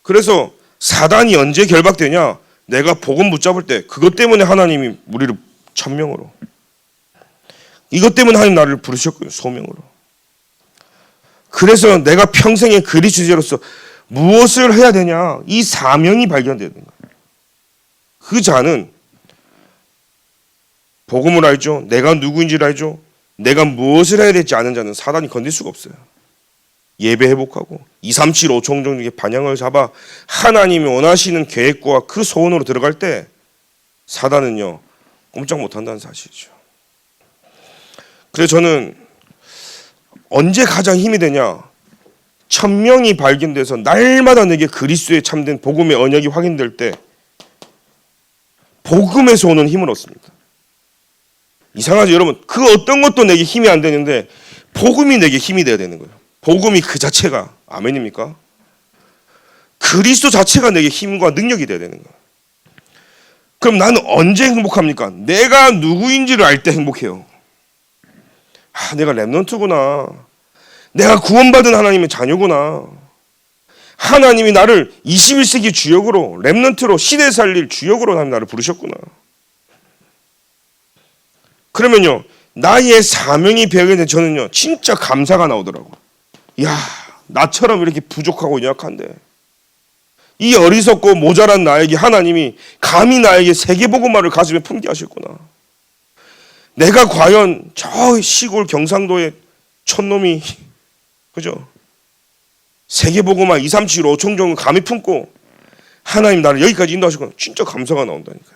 그래서 사단이 언제 결박되냐? 내가 복음 붙잡을 때 그것 때문에 하나님이 우리를 천명으로, 이것 때문에 하나님 나를 부르셨고요. 소명으로. 그래서 내가 평생의 그리스도제자로서 무엇을 해야 되냐? 이 사명이 발견되는 거예요. 그 자는 복음을 알죠. 내가 누구인지를 알죠. 내가 무엇을 해야 될지 아는 자는 사단이 건들 수가 없어요. 예배 회복하고 2, 3, 7, 5 총종의 반향을 잡아 하나님이 원하시는 계획과 그 소원으로 들어갈 때 사단은요 꼼짝 못한다는 사실이죠. 그래서 저는 언제 가장 힘이 되냐? 천명이 발견돼서 날마다 내게 그리스도의 참된 복음의 언약이 확인될 때 복음에서 오는 힘을 얻습니다. 이상하죠 여러분? 그 어떤 것도 내게 힘이 안 되는데 복음이 내게 힘이 돼야 되는 거예요. 복음이 그 자체가, 아멘입니까? 그리스도 자체가 내게 힘과 능력이 돼야 되는 거예요. 그럼 나는 언제 행복합니까? 내가 누구인지를 알 때 행복해요. 내가 렘넌트구나. 내가 구원받은 하나님의 자녀구나. 하나님이 나를 21세기 주역으로, 렘넌트로 시대 살릴 주역으로 하나님 나를 부르셨구나. 그러면요 나의 사명이 배어있는 저는요 진짜 감사가 나오더라고. 야, 나처럼 이렇게 부족하고 연약한데 이 어리석고 모자란 나에게 하나님이 감히 나에게 세계복음화를 가슴에 품게 하셨구나. 내가 과연 저 시골 경상도의 촌놈이 그죠? 세계복음화 2, 3, 7, 5 총종을 감히 품고 하나님 나를 여기까지 인도하셨구나. 진짜 감사가 나온다니까요.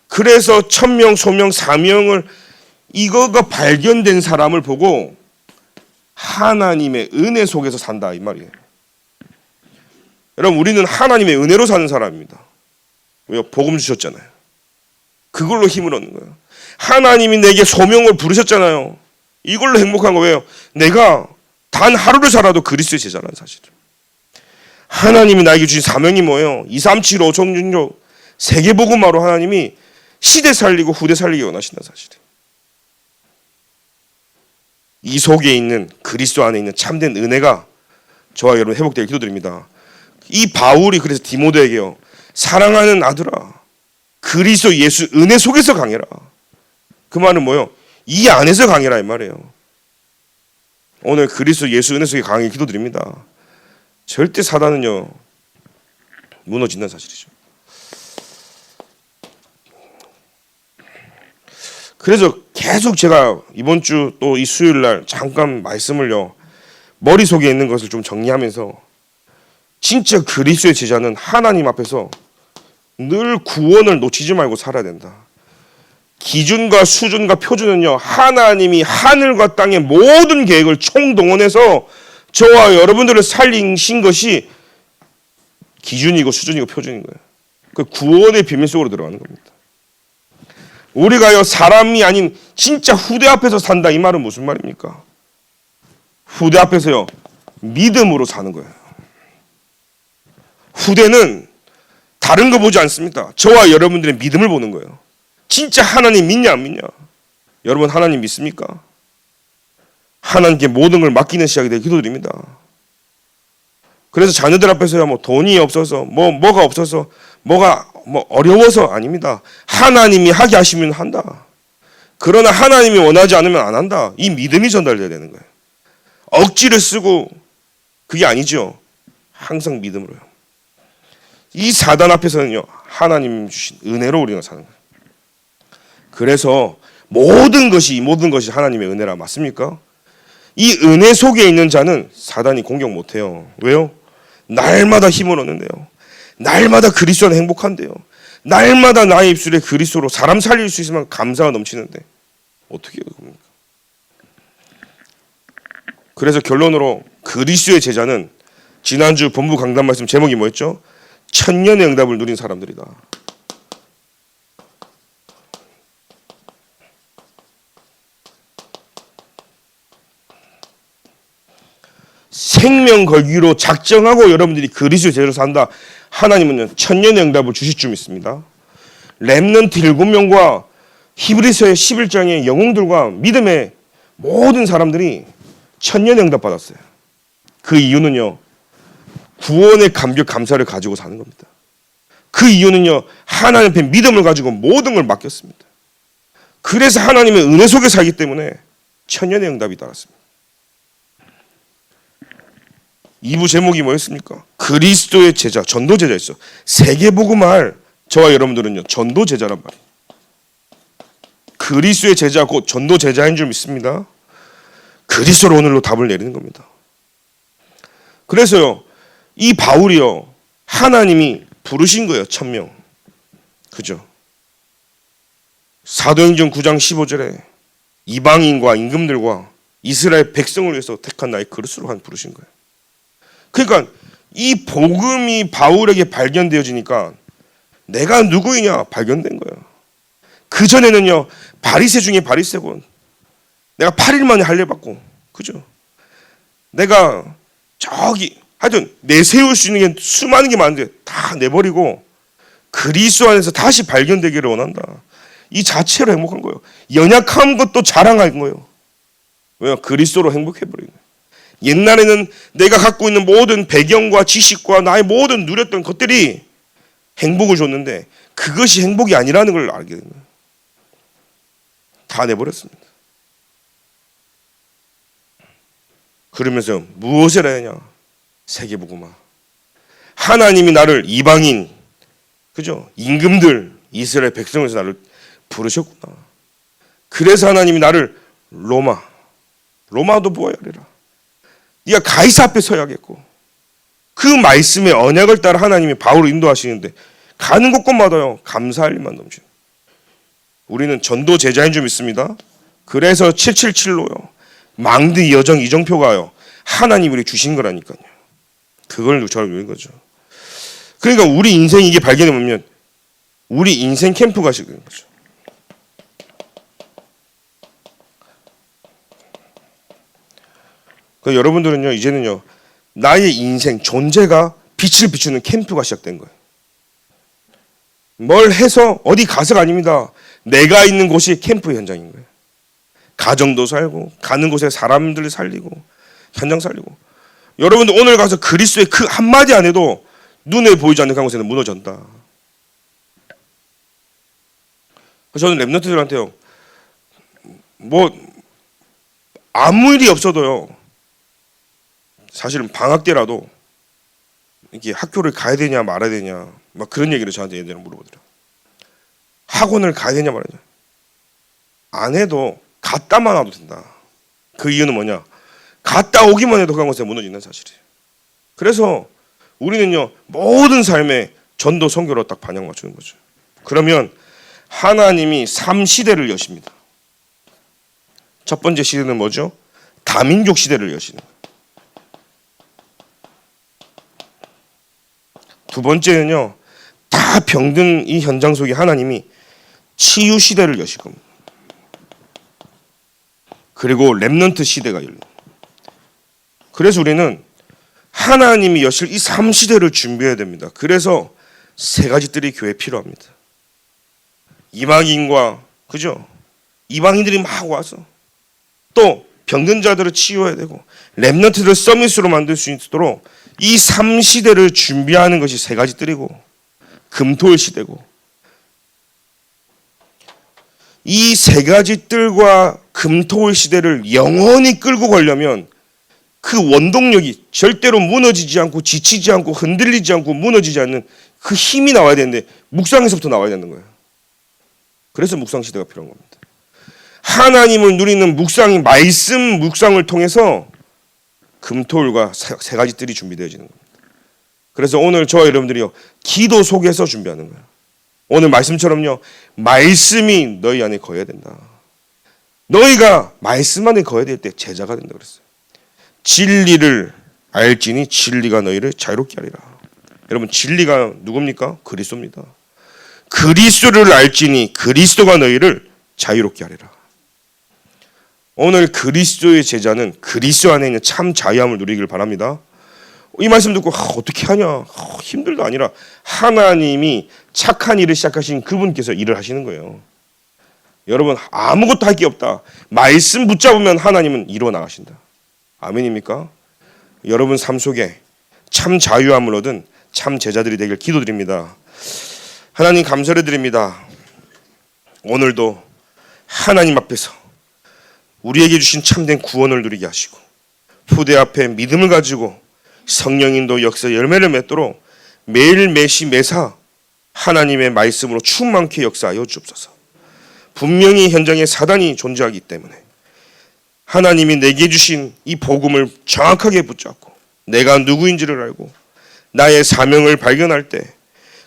그래서 천명, 소명, 사명을 이거가 발견된 사람을 보고 하나님의 은혜 속에서 산다 이 말이에요. 여러분 우리는 하나님의 은혜로 사는 사람입니다. 왜요? 복음 주셨잖아요. 그걸로 힘을 얻는 거예요. 하나님이 내게 소명을 부르셨잖아요. 이걸로 행복한 거예요. 내가 단 하루를 살아도 그리스도의 제자라는 사실을. 하나님이 나에게 주신 사명이 뭐예요? 2, 3, 7, 5 총종조 세계복음화로 하나님이 시대 살리고 후대 살리기 원하신다는 사실이에요. 이 속에 있는 그리스도 안에 있는 참된 은혜가 저와 여러분 회복되길 기도드립니다. 이 바울이 그래서 디모데에게요. 사랑하는 아들아 그리스도 예수 은혜 속에서 강해라. 그 말은 뭐예요? 이 안에서 강해라 이 말이에요. 오늘 그리스도 예수 은혜 속에 강하게 기도드립니다. 절대 사단은요 무너진다는 사실이죠. 그래서 계속 제가 이번 주 또 이 수요일 날 잠깐 말씀을요 머릿속에 있는 것을 좀 정리하면서 진짜 그리스도의 제자는 하나님 앞에서 늘 구원을 놓치지 말고 살아야 된다. 기준과 수준과 표준은요 하나님이 하늘과 땅의 모든 계획을 총동원해서 저와 여러분들을 살리신 것이 기준이고 수준이고 표준인 거예요. 그 구원의 비밀 속으로 들어가는 겁니다. 우리가요 사람이 아닌 진짜 후대 앞에서 산다 이 말은 무슨 말입니까? 후대 앞에서요 믿음으로 사는 거예요. 후대는 다른 거 보지 않습니다. 저와 여러분들의 믿음을 보는 거예요. 진짜 하나님 믿냐 안 믿냐? 여러분 하나님 믿습니까? 하나님께 모든 걸 맡기는 시작이 되길 기도드립니다. 그래서 자녀들 앞에서야 뭐 돈이 없어서 뭐가 없어서 뭐가 어려워서 아닙니다. 하나님이 하게 하시면 한다. 그러나 하나님이 원하지 않으면 안 한다. 이 믿음이 전달돼야 되는 거예요. 억지를 쓰고 그게 아니죠. 항상 믿음으로요. 이 사단 앞에서는요 하나님 주신 은혜로 우리가 사는 거예요. 그래서 모든 것이 하나님의 은혜라 맞습니까? 이 은혜 속에 있는 자는 사단이 공격 못해요. 왜요? 날마다 힘을 얻는데요. 날마다 그리스도 안에 행복한데요. 날마다 나의 입술에 그리스도로 사람 살릴 수 있으면 감사가 넘치는데 어떻게 해요, 그럽니까? 그래서 결론으로 그리스도의 제자는 지난주 본부 강단 말씀 제목이 뭐였죠? 천년의 응답을 누린 사람들이다. 생명 걸기로 작정하고 여러분들이 그리스도의 제자로 산다. 하나님은 천년의 응답을 주실 줄 믿습니다. 렘넌트 7명과 히브리서의 11장의 영웅들과 믿음의 모든 사람들이 천년의 응답 받았어요. 그 이유는요, 구원의 감격 감사를 가지고 사는 겁니다. 그 이유는요, 하나님 앞에 믿음을 가지고 모든 걸 맡겼습니다. 그래서 하나님의 은혜 속에 살기 때문에 천년의 응답이 따랐습니다. 2부 제목이 뭐였습니까? 그리스도의 제자, 전도 제자였어. 세계복음할 저와 여러분들은요, 전도 제자란 말이에요. 그리스도의 제자 곧 전도 제자인 줄 믿습니다. 그리스도로 오늘로 답을 내리는 겁니다. 그래서요, 이 바울이요, 하나님이 부르신 거예요. 1000명. 그죠? 사도행전 9장 15절에 이방인과 임금들과 이스라엘 백성을 위해서 택한 나의 그릇으로 부르신 거예요. 그러니까 이 복음이 바울에게 발견되어지니까 내가 누구이냐 발견된 거예요. 그전에는요, 바리새 중에 바리새고, 내가 8일 만에 할례받고, 그죠? 내가 하여튼 내세울 수 있는 게 수많은 게 많은데 다 내버리고 그리스도 안에서 다시 발견되기를 원한다. 이 자체로 행복한 거예요. 연약한 것도 자랑한 거예요. 왜요? 그리스도로 행복해버린 거예요. 옛날에는 내가 갖고 있는 모든 배경과 지식과 나의 모든 누렸던 것들이 행복을 줬는데 그것이 행복이 아니라는 걸 알게 된 거예요. 다 내버렸습니다. 그러면서 무엇을 해야 하냐? 세계복음화. 하나님이 나를 이방인, 그죠? 임금들, 이스라엘 백성에서 나를 부르셨구나. 그래서 하나님이 나를 로마도 보아야리라. 네가 가이사 앞에 서야겠고, 그 말씀의 언약을 따라 하나님이 바울을 인도하시는데 가는 곳곳마다요, 감사할 일만 넘치는. 우리는 전도 제자인 줄 믿습니다. 그래서 777로요, 망대 여정 이정표가요, 하나님이 우리 주신 거라니까요. 그걸 저를 누린 거죠. 그러니까 우리 인생이 이게 발견되면 우리 인생 캠프 가시게 되는 거죠. 그러니까 여러분들은요, 이제는요, 나의 인생 존재가 빛을 비추는 캠프가 시작된 거예요. 뭘 해서 어디 가서가 아닙니다. 내가 있는 곳이 캠프 현장인 거예요. 가정도 살고, 가는 곳에 사람들 살리고, 현장 살리고. 여러분들 오늘 가서 그리스도의 그 한마디 안 해도 눈에 보이지 않는 곳에는 무너졌다. 저는 랩런트들한테요, 아무 일이 없어도요, 사실은 방학 때라도 이렇게 학교를 가야 되냐 말아야 되냐 막 그런 얘기를 저한테 예전에 물어보더라고요. 학원을 가야 되냐 말아야 되냐. 안 해도 갔다만 와도 된다. 그 이유는 뭐냐? 갔다 오기만 해도 그 곳에 무너지는 사실이에요. 그래서 우리는요, 모든 삶에 전도 선교로 딱 반영 맞추는 거죠. 그러면 하나님이 3시대를 여십니다. 첫 번째 시대는 뭐죠? 다민족 시대를 여시는 거예요. 두 번째는요, 다 병든 이 현장 속에 하나님이 치유 시대를 여실 겁니다. 그리고 렘넌트 시대가 열립니다. 그래서 우리는 하나님이 여실 이 3시대를 준비해야 됩니다. 그래서 세 가지 뜰이 교회에 필요합니다. 이방인과, 그죠? 이방인들이 막 와서 또 병든 자들을 치유해야 되고 렘넌트들을 서밋으로 만들 수 있도록 이 3시대를 준비하는 것이 세 가지 뜰이고 금토일 시대고, 이 세 가지 뜰과 금토일 시대를 영원히 끌고 가려면 그 원동력이 절대로 무너지지 않고 지치지 않고 흔들리지 않고 무너지지 않는 그 힘이 나와야 되는데 묵상에서부터 나와야 되는 거예요. 그래서 묵상 시대가 필요한 겁니다. 하나님을 누리는 묵상이 말씀 묵상을 통해서 금토일과 세 가지 뜰이 준비되어지는 겁니다. 그래서 오늘 저와 여러분들이요, 기도 속에서 준비하는 거예요. 오늘 말씀처럼요, 말씀이 너희 안에 거해야 된다. 너희가 말씀 안에 거해야 될 때 제자가 된다 그랬어요. 진리를 알지니 진리가 너희를 자유롭게 하리라. 여러분, 진리가 누굽니까? 그리스도입니다. 그리스도를 알지니 그리스도가 너희를 자유롭게 하리라. 오늘 그리스도의 제자는 그리스도 안에 있는 참 자유함을 누리길 바랍니다. 이 말씀 듣고 어떻게 하냐, 힘들다 아니라 하나님이 착한 일을 시작하신 그분께서 일을 하시는 거예요. 여러분, 아무것도 할 게 없다, 말씀 붙잡으면 하나님은 일어나가신다. 아멘입니까? 여러분 삶 속에 참 자유함을 얻은 참 제자들이 되길 기도드립니다. 하나님 감사를 드립니다. 오늘도 하나님 앞에서 우리에게 주신 참된 구원을 누리게 하시고 후대 앞에 믿음을 가지고 성령인도 역사 열매를 맺도록 매일 매시 매사 하나님의 말씀으로 충만케 역사하여 주옵소서. 분명히 현장에 사단이 존재하기 때문에 하나님이 내게 주신 이 복음을 정확하게 붙잡고 내가 누구인지를 알고 나의 사명을 발견할 때,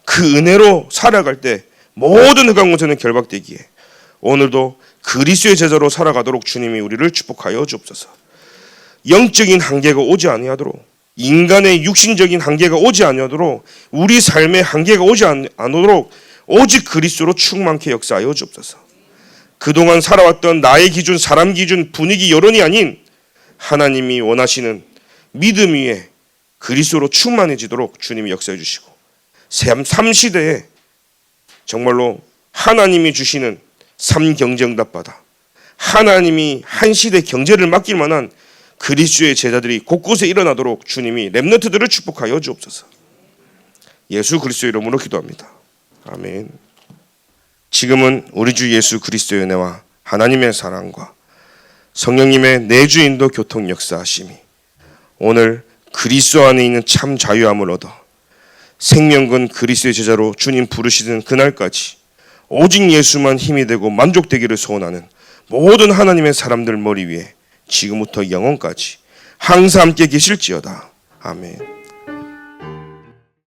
그 은혜로 살아갈 때 모든 흑암 권세는 결박되기에 오늘도 그리스도의 제자로 살아가도록 주님이 우리를 축복하여 주옵소서. 영적인 한계가 오지 아니하도록, 인간의 육신적인 한계가 오지 아니하도록, 우리 삶의 한계가 오지 않도록 오직 그리스도로 충만케 역사하여 주옵소서. 그동안 살아왔던 나의 기준, 사람 기준, 분위기, 여론이 아닌 하나님이 원하시는 믿음 위에 그리스도로 충만해지도록 주님이 역사해 주시고, 삶 시대에 정말로 하나님이 주시는 삶 경쟁답받아 하나님이 한 시대 경제를 맡길 만한 그리스도의 제자들이 곳곳에 일어나도록 주님이 렘넌트들을 축복하여 주옵소서. 예수 그리스도의 이름으로 기도합니다. 아멘. 지금은 우리 주 예수 그리스도의 은혜와 하나님의 사랑과 성령님의 내주인도 교통 역사하심이 오늘 그리스도 안에 있는 참 자유함을 얻어 생명근 그리스도의 제자로 주님 부르시는 그날까지 오직 예수만 힘이 되고 만족되기를 소원하는 모든 하나님의 사람들 머리 위에 지금부터 영원까지 항상 함께 계실지어다. 아멘.